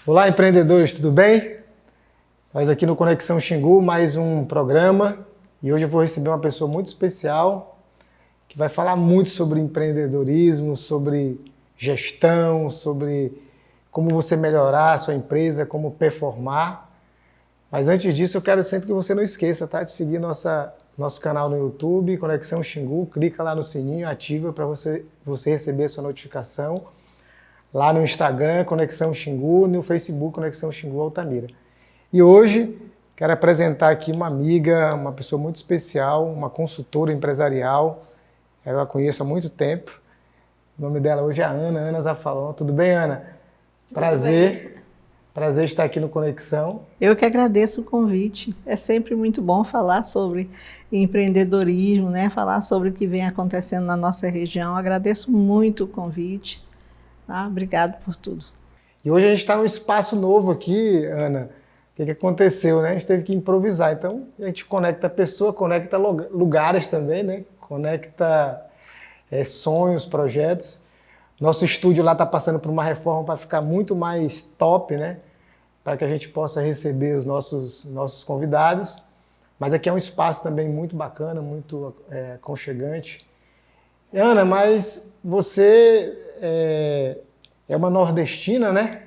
Olá, empreendedores, tudo bem? Nós aqui no Conexão Xingu, mais um programa, e hoje eu vou receber uma pessoa muito especial que vai falar muito sobre empreendedorismo, sobre gestão, sobre como você melhorar a sua empresa, como performar. Mas antes disso, eu quero sempre que você não esqueça, tá? De seguir nosso canal no YouTube, Conexão Xingu, clica lá no sininho, ativa para você receber a sua notificação. Lá no Instagram, Conexão Xingu, no Facebook, Conexão Xingu Altamira. E hoje, quero apresentar aqui uma amiga, uma pessoa muito especial, uma consultora empresarial. Eu a conheço há muito tempo. O nome dela hoje é Ana Zafalon. Tudo bem, Ana? Prazer estar aqui no Conexão. Eu que agradeço o convite. É sempre muito bom falar sobre empreendedorismo, né? Falar sobre o que vem acontecendo na nossa região. Agradeço muito o convite. Ah, obrigado por tudo. E hoje a gente está num espaço novo aqui, Ana. O que aconteceu, né? A gente teve que improvisar. Então, a gente conecta a pessoa, conecta lugares também, né? Conecta sonhos, projetos. Nosso estúdio lá está passando por uma reforma para ficar muito mais top, né? Para que a gente possa receber os nossos convidados. Mas aqui é um espaço também muito bacana, muito aconchegante. Ana, mas você é uma nordestina, né?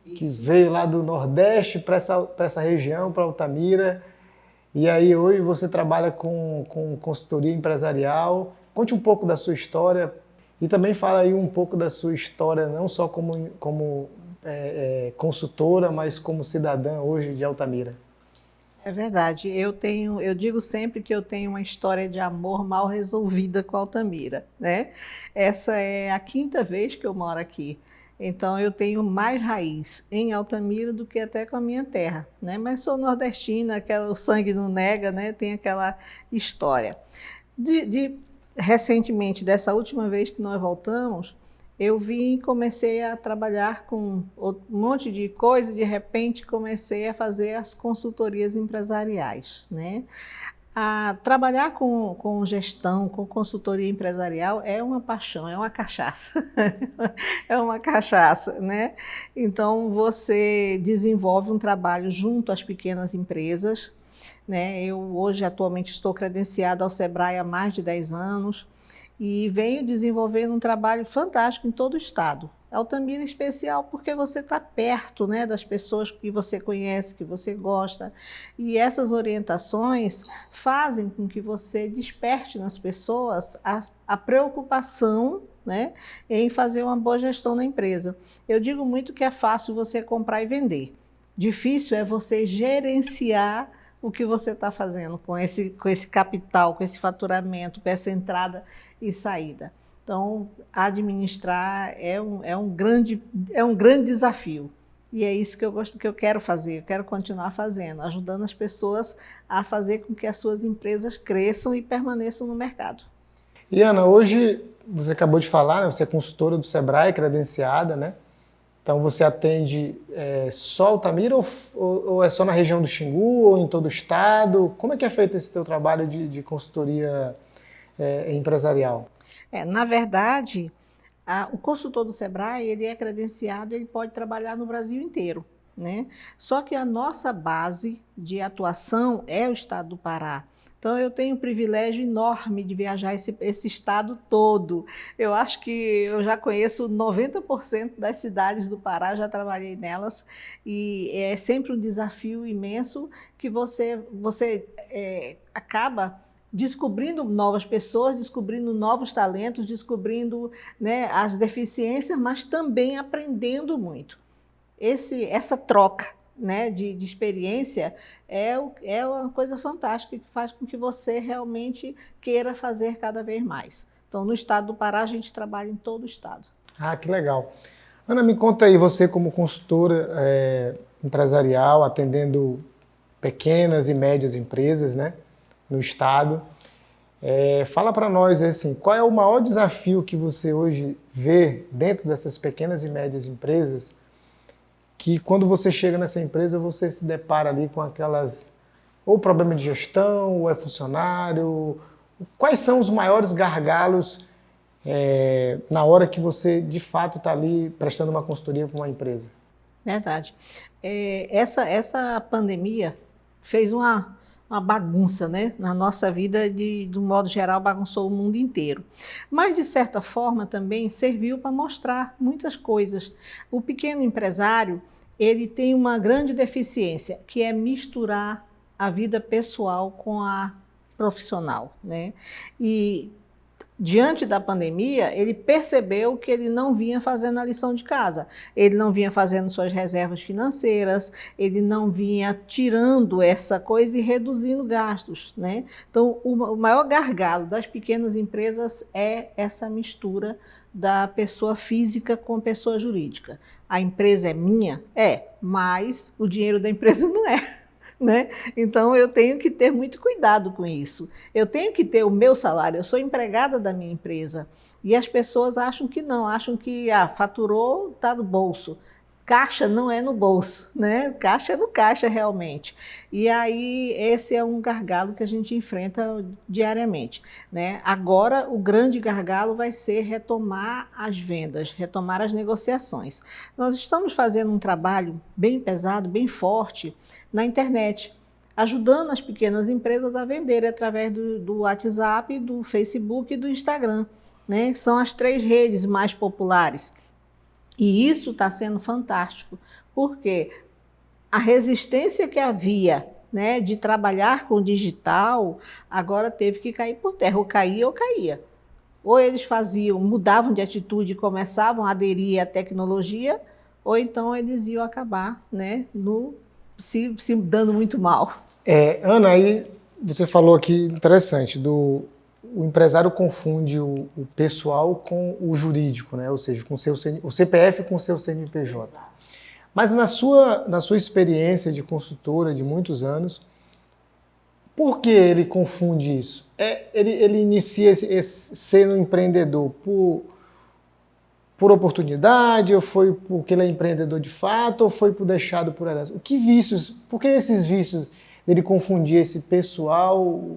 Isso. Que veio lá do Nordeste para essa região, para Altamira. E aí hoje você trabalha com consultoria empresarial. Conte um pouco da sua história e também fala aí um pouco da sua história, não só como consultora, mas como cidadã hoje de Altamira. É verdade, eu digo sempre que eu tenho uma história de amor mal resolvida com Altamira, né? Essa é a 5ª vez que eu moro aqui, então eu tenho mais raiz em Altamira do que até com a minha terra, né? Mas sou nordestina, o sangue não nega, né? Tem aquela história. Recentemente, dessa última vez que nós voltamos, eu vim e comecei a trabalhar com um monte de coisa e de repente comecei a fazer as consultorias empresariais, né? Trabalhar com gestão, com consultoria empresarial é uma paixão, é uma cachaça, é uma cachaça, né? Então você desenvolve um trabalho junto às pequenas empresas, né? Eu hoje atualmente estou credenciada ao Sebrae há mais de 10 anos, e venho desenvolvendo um trabalho fantástico em todo o estado. Altamira em especial porque você está perto, né, das pessoas que você conhece, que você gosta, e essas orientações fazem com que você desperte nas pessoas a preocupação, né, em fazer uma boa gestão na empresa. Eu digo muito que é fácil você comprar e vender. Difícil é você gerenciar o que você está fazendo com esse capital, com esse faturamento, com essa entrada e saída. Então, administrar é um grande desafio. E é isso que eu quero fazer, eu quero continuar fazendo, ajudando as pessoas a fazer com que as suas empresas cresçam e permaneçam no mercado. E Ana, hoje você acabou de falar, né? Você é consultora do Sebrae, credenciada, né? Então você atende só Altamira ou é só na região do Xingu ou em todo o estado? Como é que é feito esse teu trabalho de consultoria empresarial? Na verdade, o consultor do Sebrae, ele é credenciado, ele pode trabalhar no Brasil inteiro, né? Só que a nossa base de atuação é o estado do Pará. Então, eu tenho um privilégio enorme de viajar esse estado todo. Eu acho que eu já conheço 90% das cidades do Pará, já trabalhei nelas, e é sempre um desafio imenso que você acaba descobrindo novas pessoas, descobrindo novos talentos, descobrindo, né, as deficiências, mas também aprendendo muito. Essa troca, né, de experiência é uma coisa fantástica que faz com que você realmente queira fazer cada vez mais. Então, no estado do Pará, a gente trabalha em todo o estado. Ah, que legal. Ana, me conta aí, você como consultora empresarial, atendendo pequenas e médias empresas, né, no estado, fala para nós assim, qual é o maior desafio que você hoje vê dentro dessas pequenas e médias empresas, que quando você chega nessa empresa você se depara ali com aquelas, ou problema de gestão, ou é funcionário, quais são os maiores gargalos na hora que você de fato está ali prestando uma consultoria para uma empresa? Verdade. Essa pandemia fez uma bagunça, né, na nossa vida, do modo geral, bagunçou o mundo inteiro. Mas, de certa forma, também serviu para mostrar muitas coisas. O pequeno empresário, ele tem uma grande deficiência, que é misturar a vida pessoal com a profissional, né? E diante da pandemia, ele percebeu que ele não vinha fazendo a lição de casa, ele não vinha fazendo suas reservas financeiras, ele não vinha tirando essa coisa e reduzindo gastos, né? Então, o maior gargalo das pequenas empresas é essa mistura da pessoa física com pessoa jurídica. A empresa é minha? É, mas o dinheiro da empresa não é. Né? Então eu tenho que ter muito cuidado com isso. Eu tenho que ter o meu salário, eu sou empregada da minha empresa. E as pessoas acham que não, acham que faturou, está no bolso. Caixa não é no bolso, né? Caixa é no caixa realmente. E aí esse é um gargalo que a gente enfrenta diariamente, né? Agora o grande gargalo vai ser retomar as vendas, retomar as negociações. Nós estamos fazendo um trabalho bem pesado, bem forte na internet, ajudando as pequenas empresas a venderem através do WhatsApp, do Facebook e do Instagram, né? São as 3 redes mais populares. E isso está sendo fantástico, porque a resistência que havia, né, de trabalhar com o digital, agora teve que cair por terra, ou caía. Ou eles mudavam de atitude e começavam a aderir à tecnologia, ou então eles iam acabar, né, se dando muito mal. Ana, aí você falou aqui, interessante, o empresário confunde o pessoal com o jurídico, né? Ou seja, com o CPF com o seu CNPJ. Exato. Mas na sua experiência de consultora de muitos anos, por que ele confunde isso? Ele inicia sendo empreendedor por oportunidade, ou foi porque ele é empreendedor de fato, ou foi deixado por herança? Por que esses vícios dele confundir esse pessoal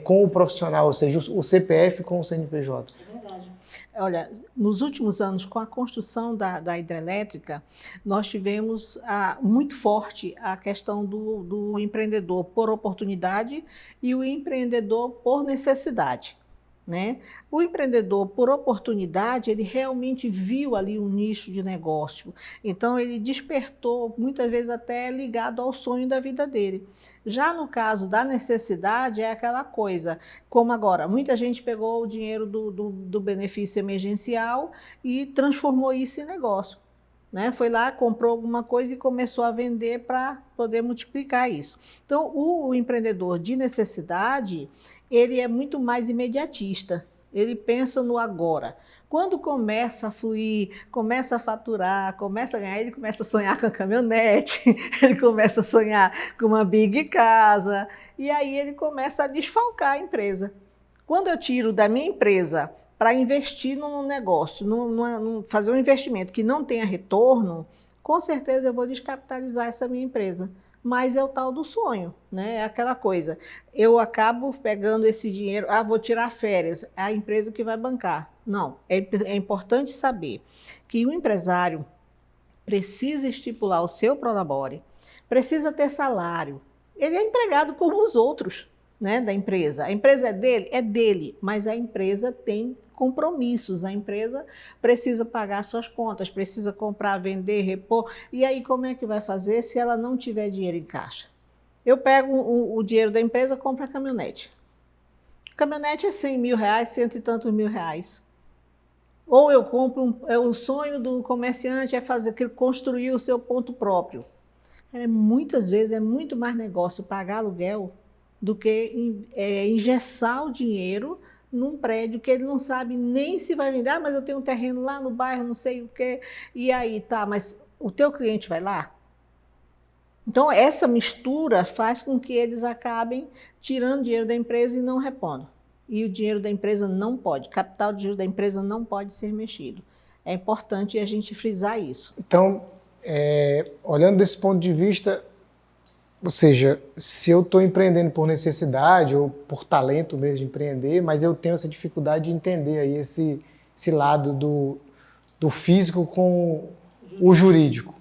com o profissional, ou seja, o CPF com o CNPJ? É verdade. Olha, nos últimos anos, com a construção da hidrelétrica, nós tivemos muito forte a questão do empreendedor por oportunidade e o empreendedor por necessidade, né? O empreendedor por oportunidade, ele realmente viu ali um nicho de negócio, então ele despertou, muitas vezes até ligado ao sonho da vida dele. Já no caso da necessidade, é aquela coisa, como agora, muita gente pegou o dinheiro do benefício emergencial e transformou isso em negócio, né? Foi lá, comprou alguma coisa e começou a vender para poder multiplicar isso. Então, o empreendedor de necessidade, ele é muito mais imediatista, ele pensa no agora. Quando começa a fluir, começa a faturar, começa a ganhar, ele começa a sonhar com a caminhonete, ele começa a sonhar com uma big casa, e aí ele começa a desfalcar a empresa. Quando eu tiro da minha empresa para investir num negócio, fazer um investimento que não tenha retorno, com certeza eu vou descapitalizar essa minha empresa. Mas é o tal do sonho, né? É aquela coisa. Eu acabo pegando esse dinheiro, vou tirar férias, é a empresa que vai bancar. Não, é importante saber que o empresário precisa estipular o seu prolabore, precisa ter salário. Ele é empregado como os outros, né, da empresa. A empresa é dele, mas a empresa tem compromissos, a empresa precisa pagar suas contas, precisa comprar, vender, repor. E aí como é que vai fazer se ela não tiver dinheiro em caixa? Eu pego o dinheiro da empresa, compro a caminhonete. A caminhonete é 100 mil reais, cento e tantos mil reais. Ou eu compro, o sonho do comerciante é construir o seu ponto próprio. Muitas vezes é muito mais negócio pagar aluguel do que engessar o dinheiro num prédio que ele não sabe nem se vai vender. Mas eu tenho um terreno lá no bairro, não sei o quê. E aí, tá, mas o teu cliente vai lá? Então, essa mistura faz com que eles acabem tirando dinheiro da empresa e não repondo. E o dinheiro da empresa não pode, capital de dinheiro da empresa não pode ser mexido. É importante a gente frisar isso. Então, olhando desse ponto de vista, ou seja, se eu estou empreendendo por necessidade ou por talento mesmo de empreender, mas eu tenho essa dificuldade de entender aí esse lado do físico com o jurídico.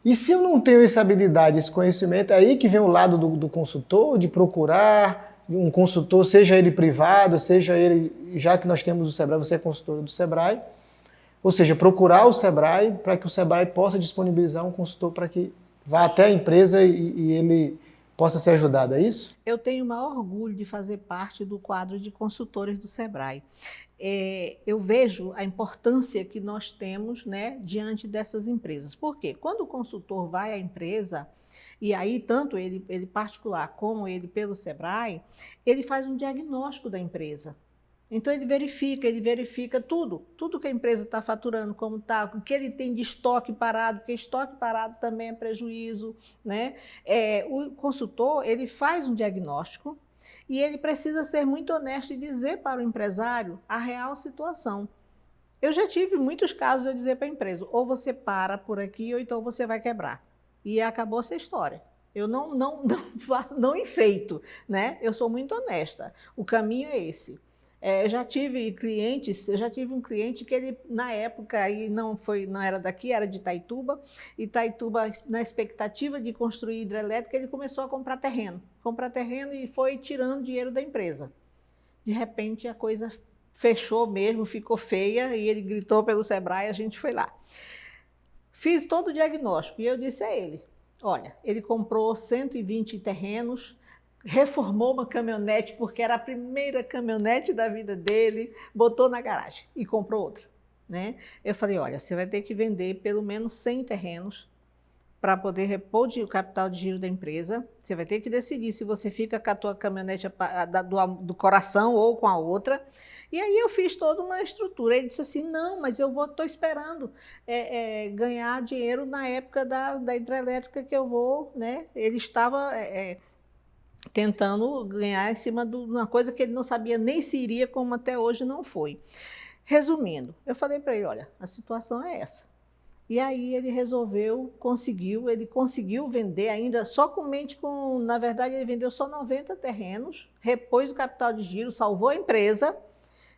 E se eu não tenho essa habilidade, esse conhecimento, é aí que vem o lado do consultor, de procurar um consultor, seja ele privado, seja ele, já que nós temos o Sebrae, você é consultora do Sebrae, ou seja, procurar o Sebrae para que o Sebrae possa disponibilizar um consultor para que vá até a empresa e ele possa ser ajudado, é isso? Eu tenho o maior orgulho de fazer parte do quadro de consultores do Sebrae. Eu vejo a importância que nós temos, né, diante dessas empresas. Por quê? Quando o consultor vai à empresa, e aí tanto ele particular como ele pelo Sebrae, ele faz um diagnóstico da empresa. Então ele verifica tudo que a empresa está faturando, como está, o que ele tem de estoque parado, porque estoque parado também é prejuízo, né? O consultor, ele faz um diagnóstico e ele precisa ser muito honesto e dizer para o empresário a real situação. Eu já tive muitos casos de eu dizer para a empresa, ou você para por aqui, ou então você vai quebrar. E acabou essa história. Eu não enfeito, né? Eu sou muito honesta. O caminho é esse. Eu já tive um cliente que ele, na época, aí não era daqui, era de Itaituba, na expectativa de construir hidrelétrica, ele começou a comprar terreno e foi tirando dinheiro da empresa. De repente, a coisa fechou mesmo, ficou feia, e ele gritou pelo Sebrae, a gente foi lá. Fiz todo o diagnóstico e eu disse a ele, olha, ele comprou 120 terrenos, reformou uma caminhonete, porque era a primeira caminhonete da vida dele, botou na garagem e comprou outra, né? Eu falei, olha, você vai ter que vender pelo menos 100 terrenos para poder repor o capital de giro da empresa. Você vai ter que decidir se você fica com a tua caminhonete do coração ou com a outra. E aí eu fiz toda uma estrutura. Ele disse assim, não, mas eu estou esperando ganhar dinheiro na época da hidrelétrica que eu vou, né? Ele estava tentando ganhar em cima de uma coisa que ele não sabia nem se iria, como até hoje não foi. Resumindo, eu falei para ele, olha, a situação é essa. E aí ele conseguiu vender ainda somente na verdade ele vendeu só 90 terrenos, repôs o capital de giro, salvou a empresa.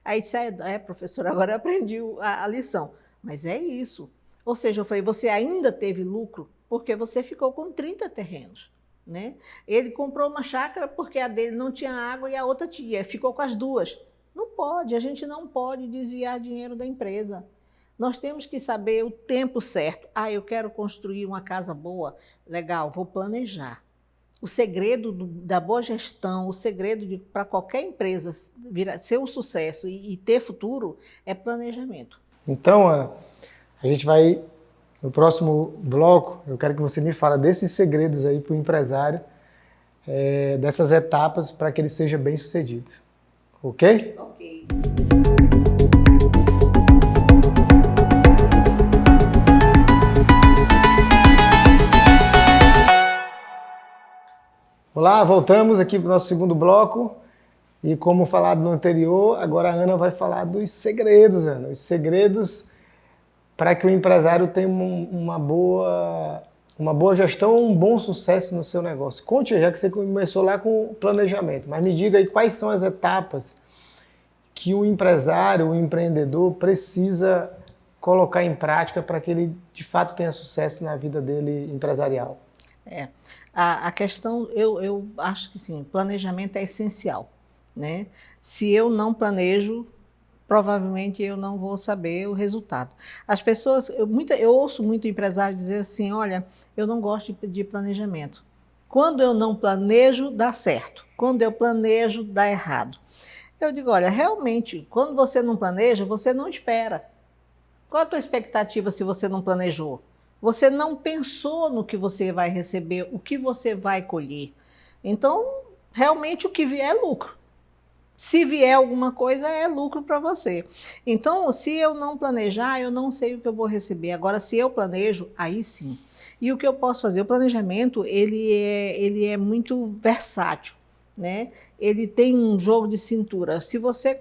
Aí disse, professora, agora eu aprendi a lição. Mas é isso. Ou seja, eu falei, você ainda teve lucro porque você ficou com 30 terrenos. Né? Ele comprou uma chácara porque a dele não tinha água e a outra tinha, ficou com as duas. Não pode, a gente não pode desviar dinheiro da empresa. Nós temos que saber o tempo certo. Eu quero construir uma casa boa, legal, vou planejar. O segredo da boa gestão, o segredo para qualquer empresa ser um sucesso e ter futuro é planejamento. Então, Ana, a gente vai, no próximo bloco, eu quero que você me fale desses segredos aí para o empresário, dessas etapas para que ele seja bem sucedido. Ok? Ok. Olá, voltamos aqui para o nosso segundo bloco e como falado no anterior, agora a Ana vai falar dos segredos, Ana, os segredos para que o empresário tenha uma boa gestão, um bom sucesso no seu negócio. Conte, já que você começou lá com o planejamento, mas me diga aí quais são as etapas que o empresário, o empreendedor precisa colocar em prática para que ele de fato tenha sucesso na vida dele empresarial. A questão, eu acho que sim, planejamento é essencial, né? Se eu não planejo, provavelmente eu não vou saber o resultado. As pessoas, eu ouço muito empresário dizer assim, olha, eu não gosto de planejamento. Quando eu não planejo, dá certo. Quando eu planejo, dá errado. Eu digo, olha, realmente, quando você não planeja, você não espera. Qual a tua expectativa se você não planejou? Você não pensou no que você vai receber, o que você vai colher. Então, realmente o que vier é lucro. Se vier alguma coisa, é lucro para você. Então, se eu não planejar, eu não sei o que eu vou receber. Agora, se eu planejo, aí sim. E o que eu posso fazer? O planejamento, ele é muito versátil, né? Ele tem um jogo de cintura. Se você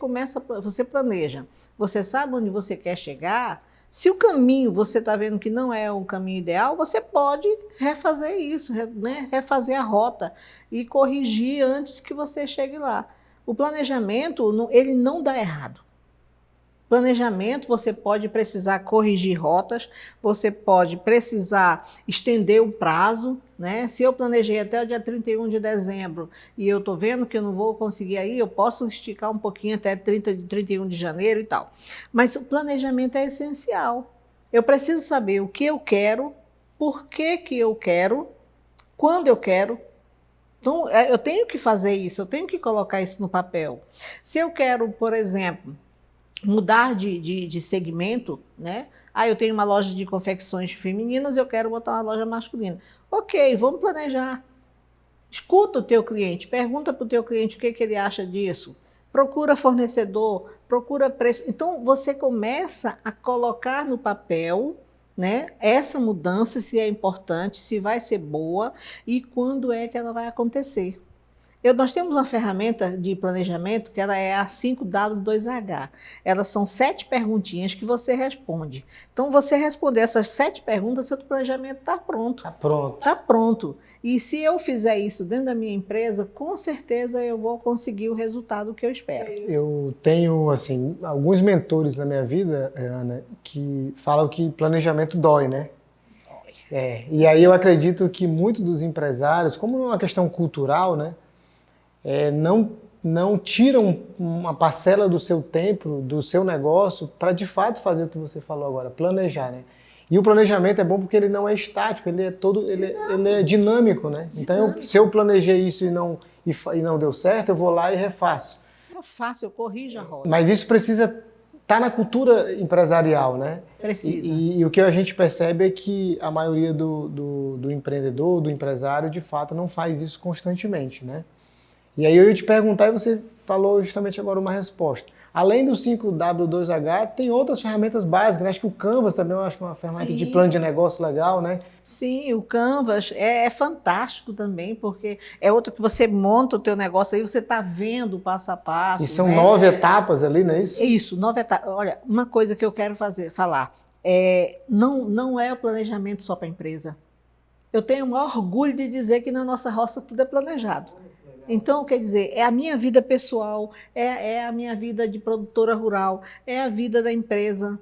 você planeja, você sabe onde você quer chegar. Se o caminho você está vendo que não é o caminho ideal, você pode refazer isso, né? Refazer a rota e corrigir antes que você chegue lá. O planejamento, ele não dá errado. Planejamento, você pode precisar corrigir rotas, você pode precisar estender o prazo, né? Se eu planejei até o dia 31 de dezembro e eu estou vendo que eu não vou conseguir aí, eu posso esticar um pouquinho até 31 de janeiro e tal. Mas o planejamento é essencial. Eu preciso saber o que eu quero, por que eu quero, quando eu quero. Então, eu tenho que fazer isso, eu tenho que colocar isso no papel. Se eu quero, por exemplo, mudar de segmento, né? Eu tenho uma loja de confecções femininas, eu quero botar uma loja masculina. Ok, vamos planejar. Escuta o teu cliente, pergunta para o teu cliente o que ele acha disso. Procura fornecedor, procura preço. Então, você começa a colocar no papel, né, essa mudança, se é importante, se vai ser boa e quando é que ela vai acontecer. Nós temos uma ferramenta de planejamento que ela é a 5W2H. Elas são 7 perguntinhas que você responde. Então, você responder essas 7 perguntas, seu planejamento está pronto. Está pronto. Está pronto. E se eu fizer isso dentro da minha empresa, com certeza eu vou conseguir o resultado que eu espero. Eu tenho, assim, alguns mentores na minha vida, Ana, que falam que planejamento dói, né? E aí eu acredito que muitos dos empresários, como é uma questão cultural, né? Não tiram uma parcela do seu tempo, do seu negócio, para de fato fazer o que você falou agora, planejar, né? E o planejamento é bom porque ele não é estático, ele é dinâmico, né? Então, se eu planejei isso e não deu certo, eu vou lá e refaço. Eu faço, eu corrijo a rota. Mas isso precisa estar na cultura empresarial, né? Precisa. E o que a gente percebe é que a maioria do empreendedor, do empresário, de fato, não faz isso constantemente, né? E aí eu ia te perguntar e você falou justamente agora uma resposta. Além do 5W2H, tem outras ferramentas básicas, né? Acho que o Canvas também eu acho que é uma ferramenta de plano de negócio legal, né? Sim, o Canvas é fantástico também, porque é outro que você monta o teu negócio, aí você está vendo o passo a passo. E são 9 etapas ali, não é isso? Isso, 9 etapas. Olha, uma coisa que eu quero falar, não é o planejamento só para a empresa. Eu tenho o maior orgulho de dizer que na nossa roça tudo é planejado. Então, quer dizer, é a minha vida pessoal, é a minha vida de produtora rural, é a vida da empresa.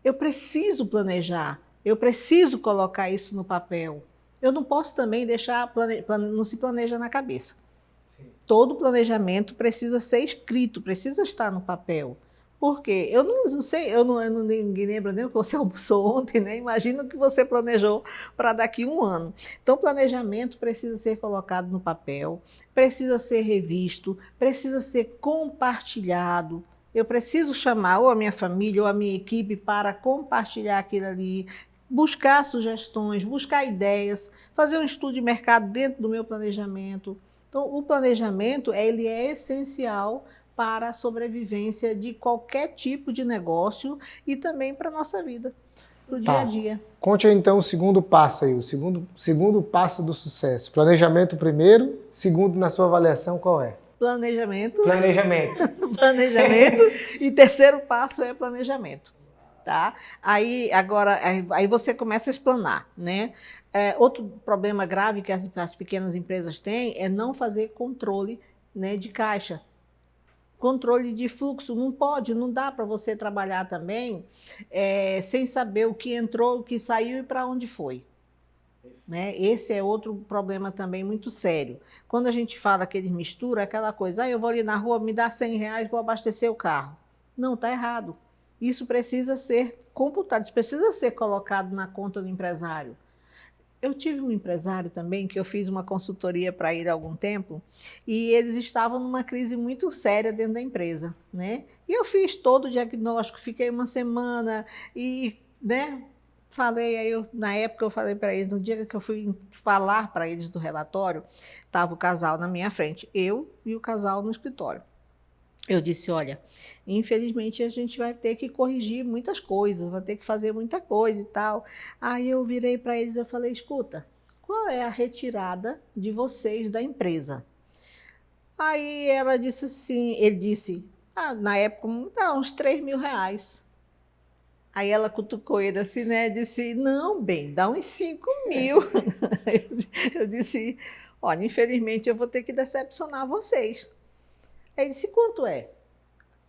Eu preciso planejar, eu preciso colocar isso no papel. Eu não posso também deixar, não se planeja na cabeça. Sim. Todo planejamento precisa ser escrito, precisa estar no papel. Por quê? Eu não sei, ninguém lembra nem o que você almoçou ontem, né? Imagina o que você planejou para daqui a um ano. Então, o planejamento precisa ser colocado no papel, precisa ser revisto, precisa ser compartilhado. Eu preciso chamar ou a minha família ou a minha equipe para compartilhar aquilo ali, buscar sugestões, buscar ideias, fazer um estudo de mercado dentro do meu planejamento. Então, o planejamento, ele é essencial para a sobrevivência de qualquer tipo de negócio e também para a nossa vida, para o dia a dia. Conte aí, então o segundo passo aí, o segundo passo do sucesso. Planejamento primeiro, segundo na sua avaliação qual é? Planejamento. Planejamento E terceiro passo é planejamento. Tá? Aí você começa a explanar, né? Outro problema grave que as pequenas empresas têm é não fazer controle, né, de caixa. Controle de fluxo, não dá para você trabalhar também sem saber o que entrou, o que saiu e para onde foi. Né? Esse é outro problema também muito sério. Quando a gente fala que eles misturam, é aquela coisa, eu vou ali na rua, me dá R$100, vou abastecer o carro. Não, está errado. Isso precisa ser computado, isso precisa ser colocado na conta do empresário. Eu tive um empresário também, que eu fiz uma consultoria para ele há algum tempo, e eles estavam numa crise muito séria dentro da empresa, né? E eu fiz todo o diagnóstico, fiquei uma semana e, né, na época eu falei para eles, no dia que eu fui falar para eles do relatório, estava o casal na minha frente, eu e o casal no escritório. Eu disse, olha, infelizmente a gente vai ter que corrigir muitas coisas, vai ter que fazer muita coisa e tal. Aí eu virei para eles e falei, escuta, qual é a retirada de vocês da empresa? Aí ele disse, na época, uns R$3.000. Aí ela cutucou ele assim, né, disse, não, bem, dá uns 5.000. Eu disse, olha, infelizmente eu vou ter que decepcionar vocês. Aí ele disse, quanto é?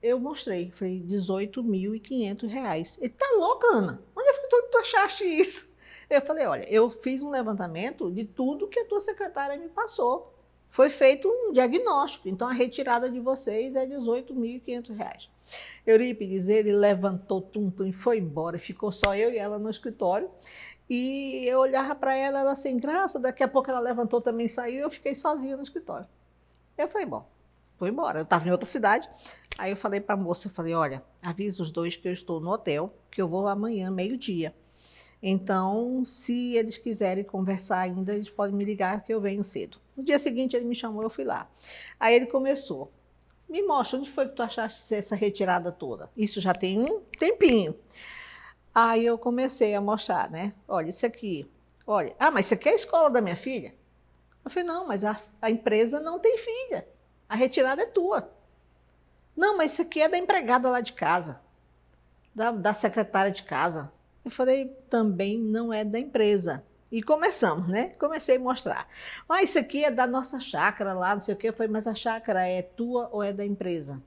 Eu mostrei, falei, R$18.500. Ele, tá louca, Ana? Onde foi que tu achaste isso? Eu falei, olha, eu fiz um levantamento de tudo que a tua secretária me passou. Foi feito um diagnóstico, então a retirada de vocês é R$18.500. Eurípides, ele levantou e foi embora, ficou só eu e ela no escritório. E eu olhava para ela, ela sem graça, daqui a pouco ela levantou também e saiu, e eu fiquei sozinha no escritório. Eu falei, bom, vou embora. Eu estava em outra cidade. Aí eu falei para a moça, eu falei, olha, avisa os dois que eu estou no hotel, que eu vou amanhã, meio-dia. Então, se eles quiserem conversar ainda, eles podem me ligar que eu venho cedo. No dia seguinte ele me chamou, eu fui lá. Aí ele começou, me mostra, onde foi que tu achaste essa retirada toda? Isso já tem um tempinho. Aí eu comecei a mostrar, né? Olha, isso aqui, olha, mas isso aqui é a escola da minha filha? Eu falei, não, mas a empresa não tem filha, a retirada é tua. Não, mas isso aqui é da empregada lá de casa, da secretária de casa. Eu falei, também não é da empresa. E começamos, né? Comecei a mostrar. Isso aqui é da nossa chácara lá, não sei o quê. Eu falei, mas a chácara é tua ou é da empresa?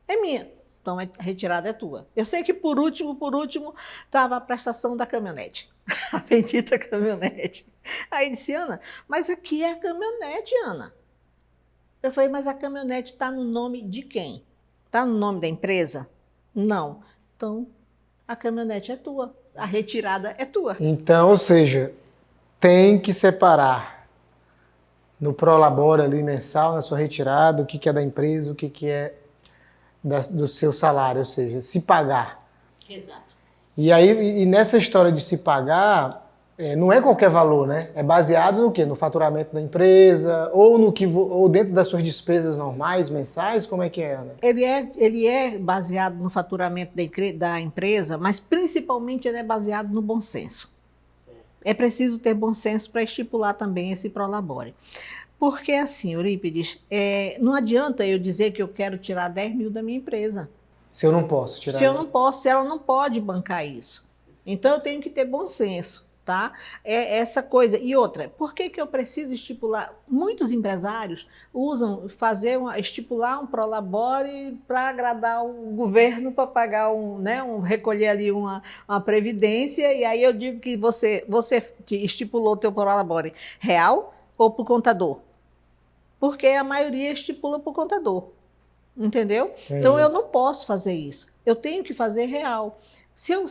É minha. Então, a retirada é tua. Eu sei que por último, estava a prestação da caminhonete. A bendita caminhonete. Aí disse, Ana, mas aqui é a caminhonete, Ana. Eu falei, mas a caminhonete está no nome de quem? Está no nome da empresa? Não. Então, a caminhonete é tua, a retirada é tua. Então, ou seja, tem que separar no Prolabore ali mensal, na sua retirada, o que é da empresa, o que é do seu salário, ou seja, se pagar. Exato. E aí, nessa história de se pagar, não é qualquer valor, né? É baseado no quê? No faturamento da empresa ou dentro das suas despesas normais, mensais? Como é que é, Ana? Ele é baseado no faturamento da empresa, mas principalmente ele é baseado no bom senso. É preciso ter bom senso para estipular também esse Prolabore. Porque assim, Eurípides, não adianta eu dizer que eu quero tirar 10 mil da minha empresa. Se eu não posso tirar. Se eu não posso, se ela não pode bancar isso. Então eu tenho que ter bom senso. Tá? É essa coisa. E outra, por que eu preciso estipular? Muitos empresários estipular um Prolabore para agradar o governo, para pagar recolher ali uma previdência, e aí eu digo que você estipulou o teu Prolabore real ou para o contador? Porque a maioria estipula para o contador. Entendeu? Então eu não posso fazer isso. Eu tenho que fazer real. Se eu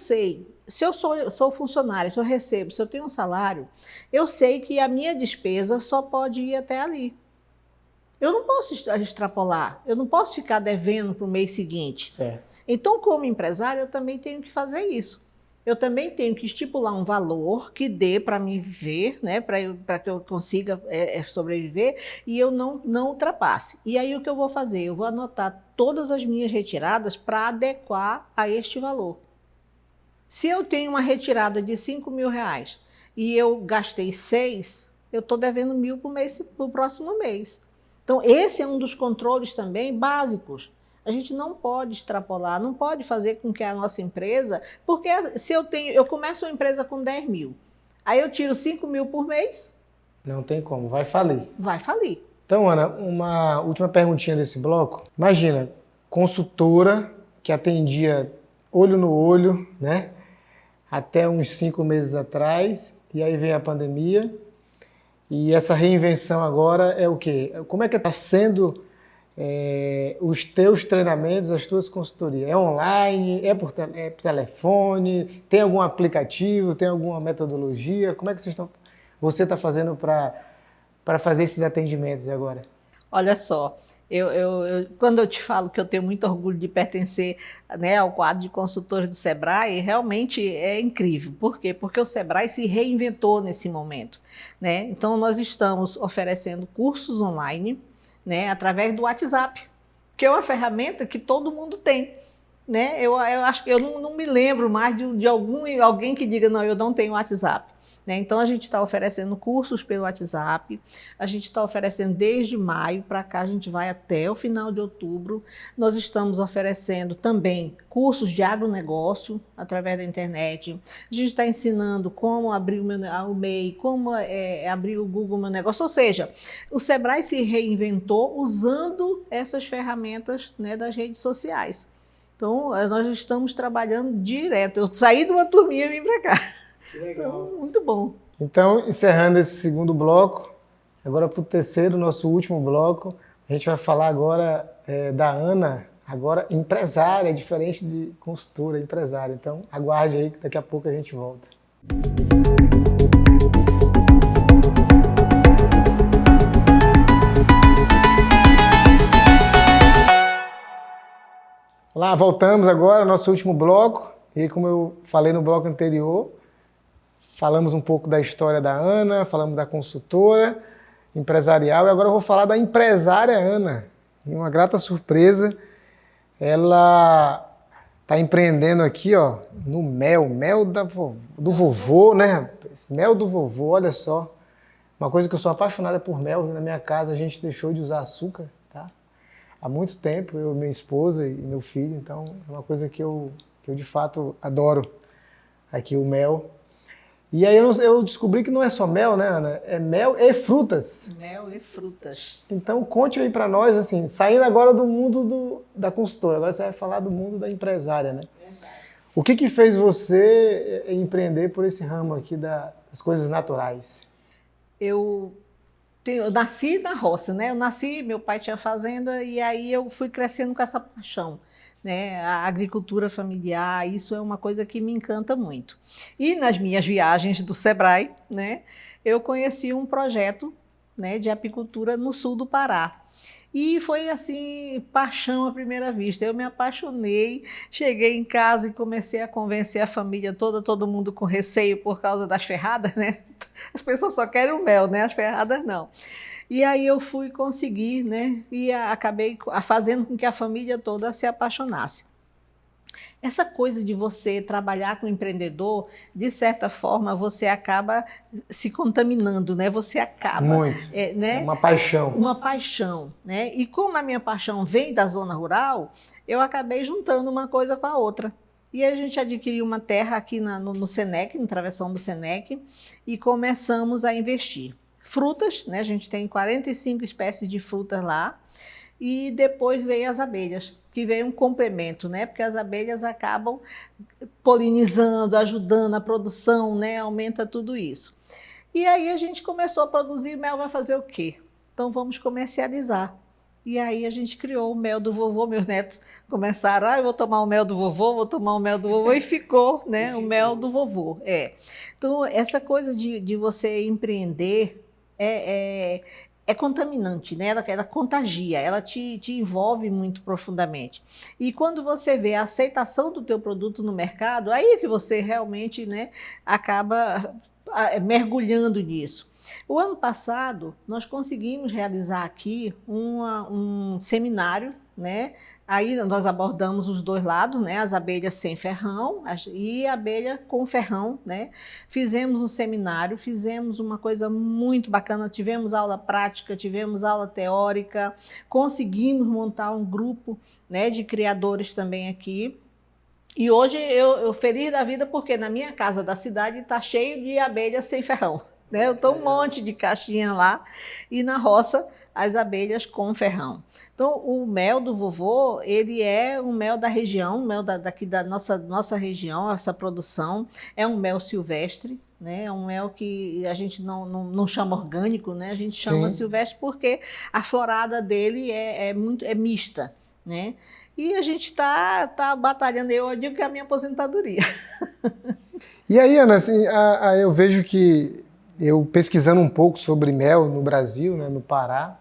sou funcionário, se eu recebo, se eu tenho um salário, eu sei que a minha despesa só pode ir até ali. Eu não posso extrapolar, eu não posso ficar devendo para o mês seguinte. Certo. Então, como empresário, eu também tenho que fazer isso. Eu também tenho que estipular um valor que dê para me viver, né, para que eu consiga sobreviver e eu não ultrapasse. E aí o que eu vou fazer? Eu vou anotar todas as minhas retiradas para adequar a este valor. Se eu tenho uma retirada de R$5.000 e eu gastei 6, eu estou devendo 1.000 para o próximo mês. Então, esse é um dos controles também básicos. A gente não pode extrapolar, não pode fazer com que a nossa empresa... Porque se eu começo uma empresa com 10 mil, aí eu tiro 5 mil por mês... Não tem como, vai falir. Vai falir. Então, Ana, uma última perguntinha desse bloco. Imagina, consultora que atendia olho no olho, né? Até uns 5 meses atrás, e aí vem a pandemia, e essa reinvenção agora é o quê? Como é que está sendo os teus treinamentos, as tuas consultorias? É online, é por telefone, tem algum aplicativo, tem alguma metodologia? Como é que você está fazendo para fazer esses atendimentos agora? Olha só, quando eu te falo que eu tenho muito orgulho de pertencer, né, ao quadro de consultores do Sebrae, realmente é incrível. Por quê? Porque o Sebrae se reinventou nesse momento, né? Então, nós estamos oferecendo cursos online, né, através do WhatsApp, que é uma ferramenta que todo mundo tem. Né? Eu acho que eu não me lembro mais de alguém que diga, não, eu não tenho WhatsApp. né? Então, a gente está oferecendo cursos pelo WhatsApp, a gente está oferecendo desde maio para cá, a gente vai até o final de outubro. Nós estamos oferecendo também cursos de agronegócio através da internet. A gente está ensinando como abrir o MEI, como abrir o Google Meu Negócio. Ou seja, o Sebrae se reinventou usando essas ferramentas, né, das redes sociais. Então, nós estamos trabalhando direto. Eu saí de uma turminha e vim para cá. Que legal. Então, muito bom. Então, encerrando esse segundo bloco, agora para o terceiro, nosso último bloco, a gente vai falar agora da Ana, agora empresária, diferente de consultora, empresária. Então, aguarde aí que daqui a pouco a gente volta. Olá, voltamos agora ao nosso último bloco. E como eu falei no bloco anterior, falamos um pouco da história da Ana, falamos da consultora empresarial e agora eu vou falar da empresária Ana. E uma grata surpresa, ela está empreendendo aqui, ó, no mel do vovô, né, rapaz? Mel do vovô, olha só. Uma coisa que eu sou apaixonada por mel, na minha casa a gente deixou de usar açúcar, tá? Há muito tempo, eu, minha esposa e meu filho, então é uma coisa que eu de fato adoro, aqui o mel. E aí eu descobri que não é só mel, né, Ana? É mel e frutas. Mel e frutas. Então conte aí para nós, assim, saindo agora do mundo da consultora, agora você vai falar do mundo da empresária, né? Verdade. O que fez você empreender por esse ramo aqui das coisas naturais? Eu nasci na roça, né? Meu pai tinha fazenda e aí eu fui crescendo com essa paixão, né? A agricultura familiar, isso é uma coisa que me encanta muito. E nas minhas viagens do Sebrae, né, eu conheci um projeto, né, de apicultura no sul do Pará. E foi assim, paixão à primeira vista. Eu me apaixonei, cheguei em casa e comecei a convencer a família toda, todo mundo com receio por causa das ferradas, né? As pessoas só querem o mel, né? As ferradas não. E aí eu fui conseguir, né? E acabei fazendo com que a família toda se apaixonasse. Essa coisa de você trabalhar com empreendedor, de certa forma, você acaba se contaminando, né? Você acaba... Muito. Né? É uma paixão. Uma paixão, né? E como a minha paixão vem da zona rural, eu acabei juntando uma coisa com a outra. E a gente adquiriu uma terra aqui no Senec, no Travessão do Senec, e começamos a investir. Frutas, né? A gente tem 45 espécies de frutas lá, e depois veio as abelhas, que veio um complemento, né? Porque as abelhas acabam polinizando, ajudando a produção, né? Aumenta tudo isso. E aí a gente começou a produzir mel, vai fazer o quê? Então vamos comercializar. E aí a gente criou o mel do vovô, meus netos começaram, eu vou tomar o mel do vovô, vou tomar o mel do vovô, e ficou, né? O mel do vovô. Então essa coisa de você empreender é contaminante, né? Ela contagia, ela te envolve muito profundamente. E quando você vê a aceitação do teu produto no mercado, aí é que você realmente, né, acaba mergulhando nisso. O ano passado, nós conseguimos realizar aqui um seminário, né? Aí nós abordamos os dois lados, né? As abelhas sem ferrão e a abelha com ferrão, né? Fizemos um seminário, fizemos uma coisa muito bacana, tivemos aula prática, tivemos aula teórica, conseguimos montar um grupo, né, de criadores também aqui. E hoje eu feliz da vida porque na minha casa da cidade está cheio de abelhas sem ferrão. Né? Eu estou um monte de caixinha lá e na roça as abelhas com ferrão. Então o mel do vovô, ele é um mel da região, um mel daqui da nossa região, essa produção. É um mel silvestre, né? É um mel que a gente não chama orgânico, né? A gente chama silvestre porque a florada dele é mista, né? E a gente está batalhando, eu digo que é a minha aposentadoria. E aí, Ana, assim, eu vejo que eu pesquisando um pouco sobre mel no Brasil, né, no Pará,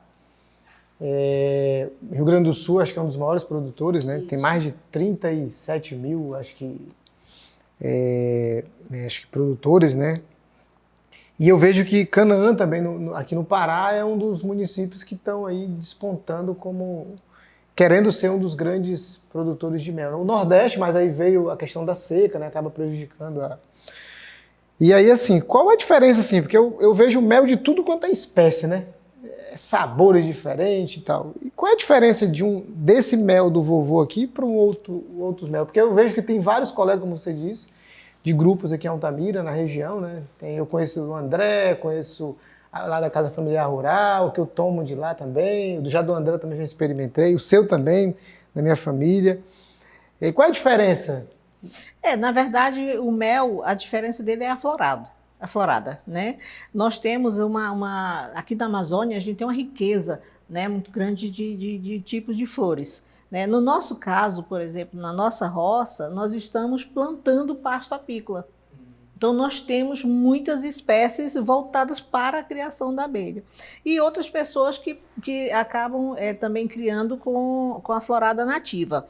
Rio Grande do Sul acho que é um dos maiores produtores, né? Tem mais de 37 mil, acho que produtores, né? E eu vejo que Canaã também, aqui no Pará, é um dos municípios que estão aí despontando como querendo ser um dos grandes produtores de mel. O Nordeste, mas aí veio a questão da seca, né? Acaba prejudicando E aí, assim, qual a diferença, assim? Porque eu vejo mel de tudo quanto é espécie, né? Sabores diferentes e tal. E qual é a diferença desse mel do vovô aqui para outros mel? Porque eu vejo que tem vários colegas, como você disse, de grupos aqui em Altamira, na região, né? Eu conheço o André, conheço lá da Casa Familiar Rural, que eu tomo de lá também. Já do André também já experimentei, o seu também, da minha família. E qual é a diferença? Na verdade, o mel, a diferença dele é a florada, né? Nós temos aqui na Amazônia, a gente tem uma riqueza, né, muito grande de tipos de flores. Né? No nosso caso, por exemplo, na nossa roça, nós estamos plantando pasto apícola. Então, nós temos muitas espécies voltadas para a criação da abelha. E outras pessoas que acabam também criando com a florada nativa.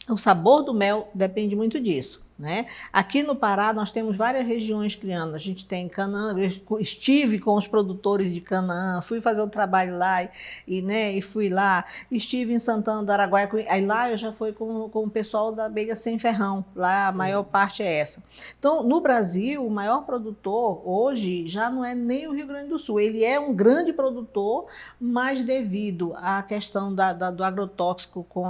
O sabor do mel depende muito disso. Né? Aqui no Pará nós temos várias regiões criando, a gente tem Canaã, eu estive com os produtores de Canaã, fui fazer um trabalho lá e fui lá, estive em Santana do Araguaia, aí lá eu já fui com o pessoal da abelha sem ferrão, lá a maior parte é essa. Então no Brasil o maior produtor hoje já não é nem o Rio Grande do Sul, ele é um grande produtor, mas devido à questão do agrotóxico com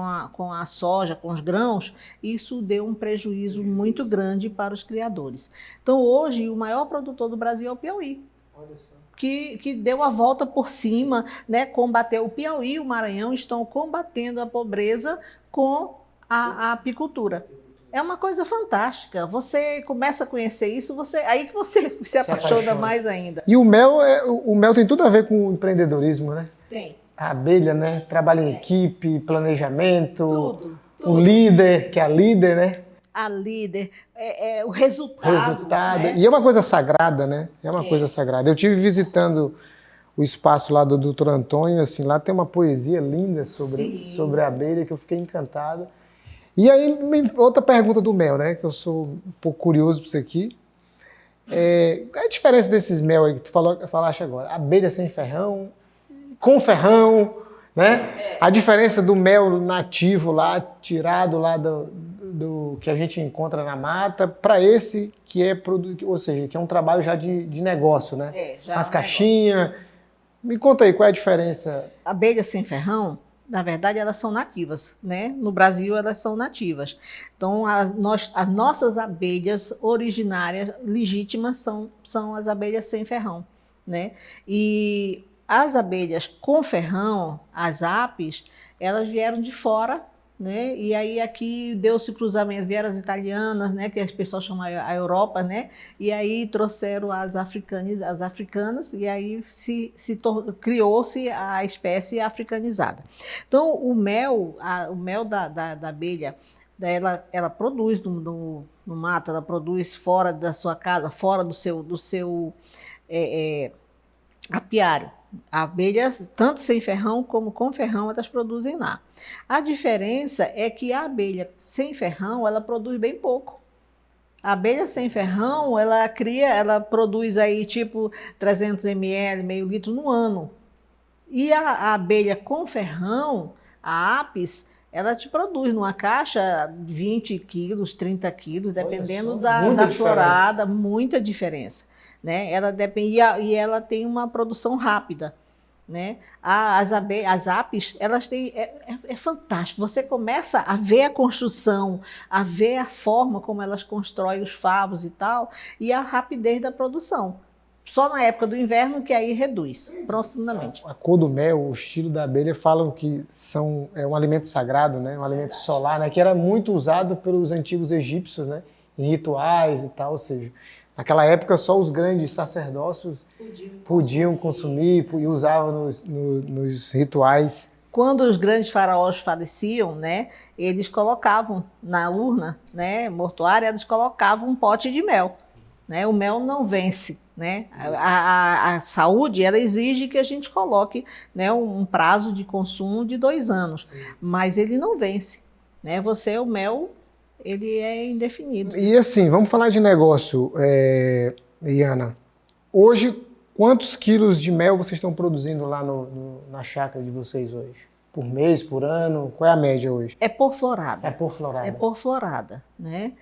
a soja, com os grãos, isso deu um prejuízo muito grande para os criadores. Então, hoje, o maior produtor do Brasil é o Piauí, que deu a volta por cima, né, combateu o Piauí e o Maranhão, estão combatendo a pobreza com a apicultura. É uma coisa fantástica. Você começa a conhecer isso, aí que você se apaixona mais ainda. E o mel tem tudo a ver com o empreendedorismo, né? Tem. A abelha, né? Trabalho em equipe, planejamento. Tudo. O líder, que é a líder, né? A líder, o resultado. Né? E é uma coisa sagrada, né? É uma coisa sagrada. Eu estive visitando o espaço lá do Dr. Antônio, assim, lá tem uma poesia linda sobre a abelha que eu fiquei encantado. E aí, outra pergunta do mel, né? Que eu sou um pouco curioso por isso aqui. Qual é a diferença desses mel aí que tu falaste agora? Abelha sem ferrão, com ferrão, né? A diferença do mel nativo lá, tirado lá do que a gente encontra na mata, para esse que é ou seja, que é um trabalho já de negócio, né? As caixinhas. Me conta aí, qual é a diferença? Abelha sem ferrão, na verdade, elas são nativas, né? No Brasil, elas são nativas. Então, as nossas abelhas originárias, legítimas, são as abelhas sem ferrão, né? E as abelhas com ferrão, as apis, elas vieram de fora, né? E aí aqui deu-se cruzamento, vieram as italianas, né? Que as pessoas chamam a Europa, né? E aí trouxeram as africanas e aí criou-se a espécie africanizada. Então o mel da abelha, ela produz no mato, ela produz fora da sua casa, fora do seu apiário. Abelhas, tanto sem ferrão como com ferrão, elas produzem lá. A diferença é que a abelha sem ferrão, ela produz bem pouco. A abelha sem ferrão, ela produz aí tipo 300 ml, meio litro no ano. E a abelha com ferrão, a apis, ela te produz numa caixa 20 quilos, 30 quilos, dependendo da florada, muita diferença. Né? Ela depende, e ela tem uma produção rápida. Né? As apis, elas têm, é fantástico. Você começa a ver a construção, a ver a forma como elas constroem os favos e tal, e a rapidez da produção. Só na época do inverno que aí reduz profundamente. A cor do mel, o estilo da abelha, falam que é um alimento sagrado, né? Um alimento solar, né? Que era muito usado pelos antigos egípcios, né? Em rituais e tal, ou seja, naquela época só os grandes sacerdócios podiam consumir e usavam nos rituais. Quando os grandes faraós faleciam, né, eles colocavam na urna, né, mortuária, eles colocavam um pote de mel. Né? O mel não vence. Né? A saúde, ela exige que a gente coloque, né, um prazo de consumo de 2 anos, mas ele não vence. Né? O mel, ele é indefinido. E assim, vamos falar de negócio, Iana. Hoje, quantos quilos de mel vocês estão produzindo lá na chácara de vocês hoje? Por mês, por ano? Qual é a média hoje? É por florada. É por florada. É por florada. Né?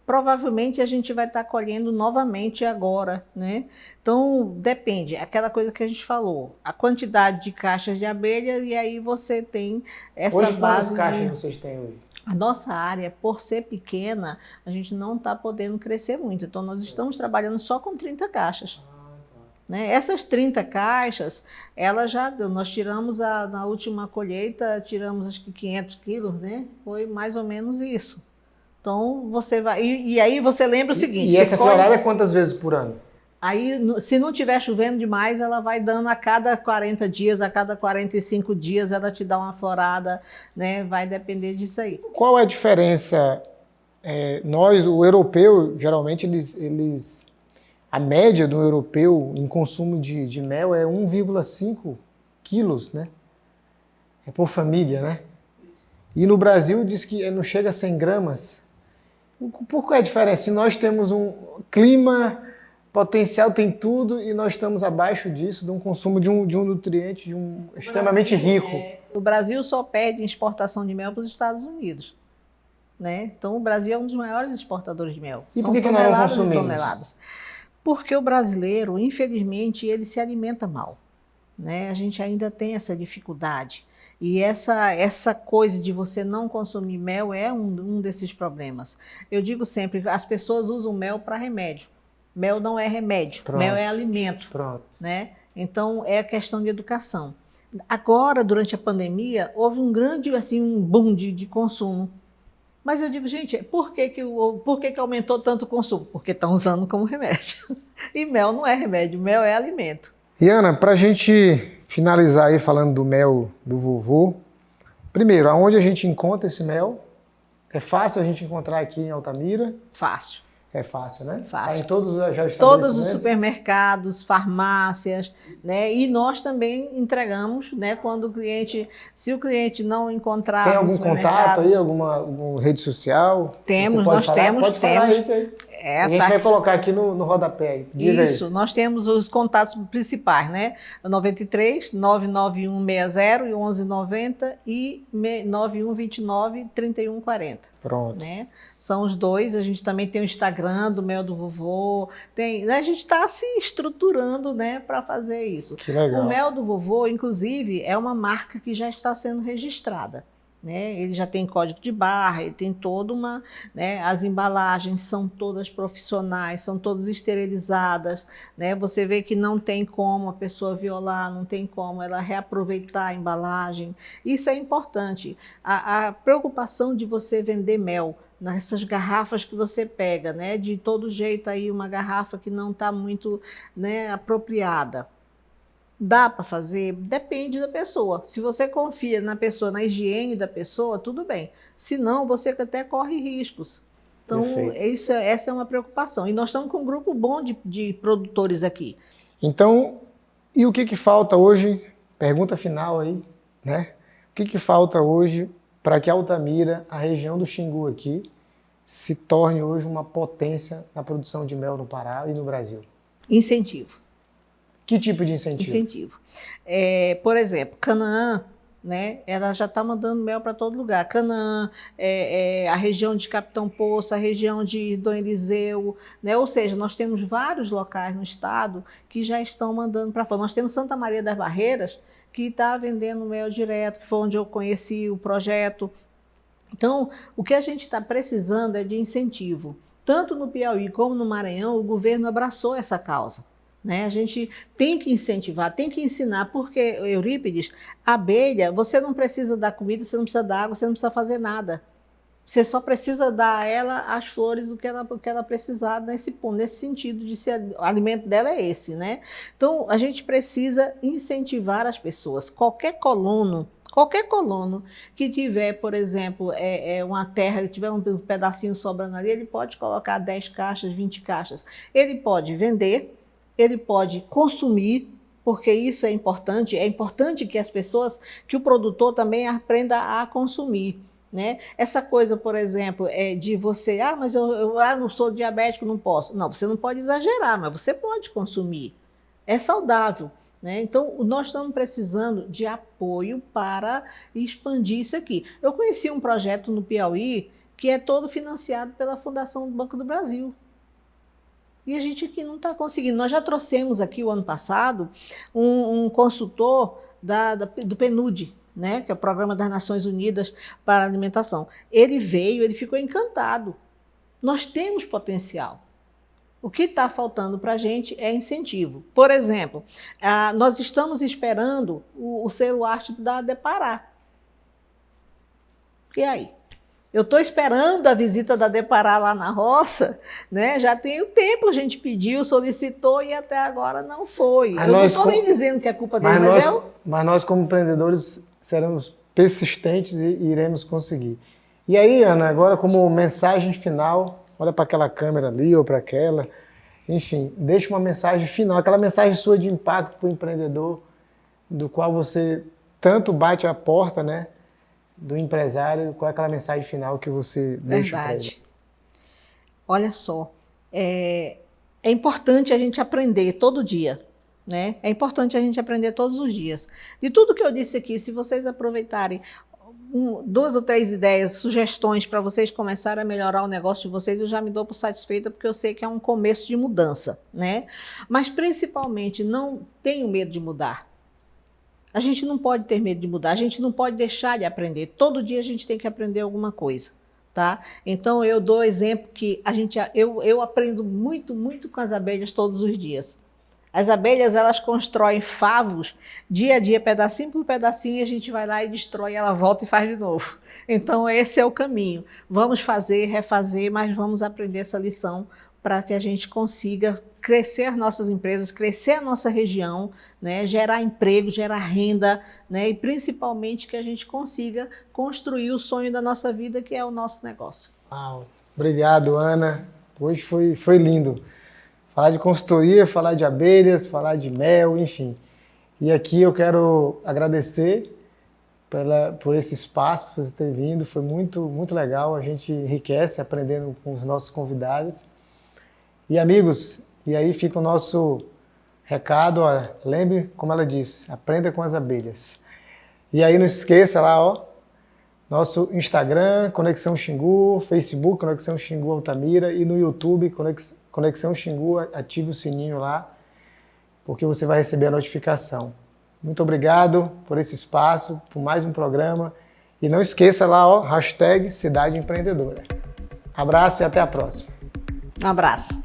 provavelmente a gente vai estar colhendo novamente agora, né? Então, depende, aquela coisa que a gente falou, a quantidade de caixas de abelha, e aí você tem essa Hoje, base quantas caixas vocês têm hoje? A nossa área, por ser pequena, a gente não está podendo crescer muito. Então, nós estamos trabalhando só com 30 caixas. Né? Essas 30 caixas, nós tiramos na última colheita, tiramos acho que 500 quilos, né? Foi mais ou menos isso. Então, você vai... E aí você lembra o seguinte... E essa florada é quantas vezes por ano? Aí, se não estiver chovendo demais, ela vai dando a cada 40 dias, a cada 45 dias, ela te dá uma florada, né? Vai depender disso aí. Qual é a diferença? O europeu, geralmente, a média do europeu em consumo de mel é 1,5 quilos, né? É por família, né? E no Brasil diz que não chega a 100 gramas. Por qual é a diferença? Se nós temos um clima... Potencial tem tudo e nós estamos abaixo disso, de um consumo de um nutriente extremamente rico. O Brasil só perde em exportação de mel para os Estados Unidos. Né? Então, o Brasil é um dos maiores exportadores de mel. E por que nós não consumimos? Toneladas. Porque o brasileiro, infelizmente, ele se alimenta mal. Né? A gente ainda tem essa dificuldade. E essa coisa de você não consumir mel é um desses problemas. Eu digo sempre, as pessoas usam mel para remédio. Mel não é remédio, Pronto. Mel é alimento. Pronto. Né? Então, é a questão de educação. Agora, durante a pandemia, houve um grande um boom de consumo. Mas eu digo, gente, por que aumentou tanto o consumo? Porque estão usando como remédio. E mel não é remédio, mel é alimento. E Ana, para a gente finalizar aí falando do mel do vovô, primeiro, aonde a gente encontra esse mel? É fácil a gente encontrar aqui em Altamira? Fácil. É fácil, né? Fácil. Tá em todos Todos os supermercados, farmácias, né? E nós também entregamos, né? Quando o cliente, se o cliente não encontrar tem algum contato aí, alguma rede social? Temos, nós temos. Pode falar aí. A gente vai colocar aqui no rodapé aí. Diga isso, aí. Nós temos os contatos principais, né? 93 99160 e 1190 e 9129 3140. Pronto. Né? São os dois. A gente também tem o Instagram do Mel do Vovô. A gente está se estruturando, né, para fazer isso. Que legal. O Mel do Vovô, inclusive, é uma marca que já está sendo registrada. Né? Ele já tem código de barra, ele tem toda uma... Né? As embalagens são todas profissionais, são todas esterilizadas. Né? Você vê que não tem como a pessoa violar, não tem como ela reaproveitar a embalagem. Isso é importante. A preocupação de você vender mel nessas garrafas que você pega, né? De todo jeito aí uma garrafa que não está muito, né, apropriada. Dá para fazer? Depende da pessoa. Se você confia na pessoa, na higiene da pessoa, tudo bem. Se não, você até corre riscos. Então, essa é uma preocupação. E nós estamos com um grupo bom de produtores aqui. Então, e o que falta hoje? Pergunta final aí, né? O que falta hoje para que Altamira, a região do Xingu aqui, se torne hoje uma potência na produção de mel no Pará e no Brasil? Incentivo. Que tipo de incentivo? Incentivo. Por exemplo, Canaã, né, ela já está mandando mel para todo lugar. Canaã, a região de Capitão Poço, a região de Dom Eliseu, né, ou seja, nós temos vários locais no estado que já estão mandando para fora. Nós temos Santa Maria das Barreiras, que está vendendo mel direto, que foi onde eu conheci o projeto. Então, o que a gente está precisando é de incentivo. Tanto no Piauí como no Maranhão, o governo abraçou essa causa. Né? A gente tem que incentivar, tem que ensinar, porque, Eurípides, a abelha, você não precisa dar comida, você não precisa dar água, você não precisa fazer nada. Você só precisa dar a ela as flores, o que ela precisar nesse sentido de ser, o alimento dela é esse, né? Então, a gente precisa incentivar as pessoas. Qualquer colono que tiver, por exemplo, uma terra, que tiver um pedacinho sobrando ali, ele pode colocar 10 caixas, 20 caixas. Ele pode vender, ele pode consumir, porque isso é importante que as pessoas, que o produtor também aprenda a consumir. Né? Essa coisa, por exemplo, de você, mas eu não sou diabético, não posso. Não, você não pode exagerar, mas você pode consumir. É saudável. Né? Então, nós estamos precisando de apoio para expandir isso aqui. Eu conheci um projeto no Piauí que é todo financiado pela Fundação do Banco do Brasil. E a gente aqui não está conseguindo. Nós já trouxemos aqui o ano passado um consultor do PNUD, né, que é o Programa das Nações Unidas para a Alimentação. Ele veio, ele ficou encantado. Nós temos potencial. O que está faltando para a gente é incentivo. Por exemplo, nós estamos esperando o selo arte da Depará. E aí? Eu estou esperando a visita da Depará lá na roça, né? Já tem o tempo, a gente pediu, solicitou e até agora não foi. Eu não estou nem dizendo que é culpa dele, mas nós, como empreendedores, seremos persistentes e iremos conseguir. E aí, Ana, agora como mensagem final, olha para aquela câmera ali ou para aquela, enfim, deixa uma mensagem final, aquela mensagem sua de impacto para o empreendedor, do qual você tanto bate a porta, né? Do empresário, qual é aquela mensagem final que você deixa para ele? Verdade. Olha só, é importante a gente aprender todo dia, né? É importante a gente aprender todos os dias. De tudo que eu disse aqui, se vocês aproveitarem 2 ou 3 ideias, sugestões para vocês começarem a melhorar o negócio de vocês, eu já me dou por satisfeita, porque eu sei que é um começo de mudança, né? Mas principalmente, não tenham medo de mudar. A gente não pode ter medo de mudar, a gente não pode deixar de aprender. Todo dia a gente tem que aprender alguma coisa, tá? Então eu dou exemplo que eu aprendo muito, muito com as abelhas todos os dias. As abelhas, elas constroem favos dia a dia, pedacinho por pedacinho, e a gente vai lá e destrói, ela volta e faz de novo. Então esse é o caminho. Vamos fazer, refazer, mas vamos aprender essa lição para que a gente consiga crescer as nossas empresas, crescer a nossa região, né, gerar emprego, gerar renda, né, e principalmente que a gente consiga construir o sonho da nossa vida, que é o nosso negócio. Uau. Obrigado, Ana. Hoje foi lindo. Falar de consultoria, falar de abelhas, falar de mel, enfim. E aqui eu quero agradecer por esse espaço, por você ter vindo. Foi muito, muito legal. A gente enriquece aprendendo com os nossos convidados. E amigos, e aí fica o nosso recado, ó, lembre, como ela disse, aprenda com as abelhas. E aí não esqueça lá, ó, nosso Instagram, Conexão Xingu, Facebook, Conexão Xingu Altamira, e no YouTube, Conexão Xingu, ative o sininho lá, porque você vai receber a notificação. Muito obrigado por esse espaço, por mais um programa. E não esqueça lá, ó, #Cidade Empreendedora. Abraço e até a próxima. Um abraço.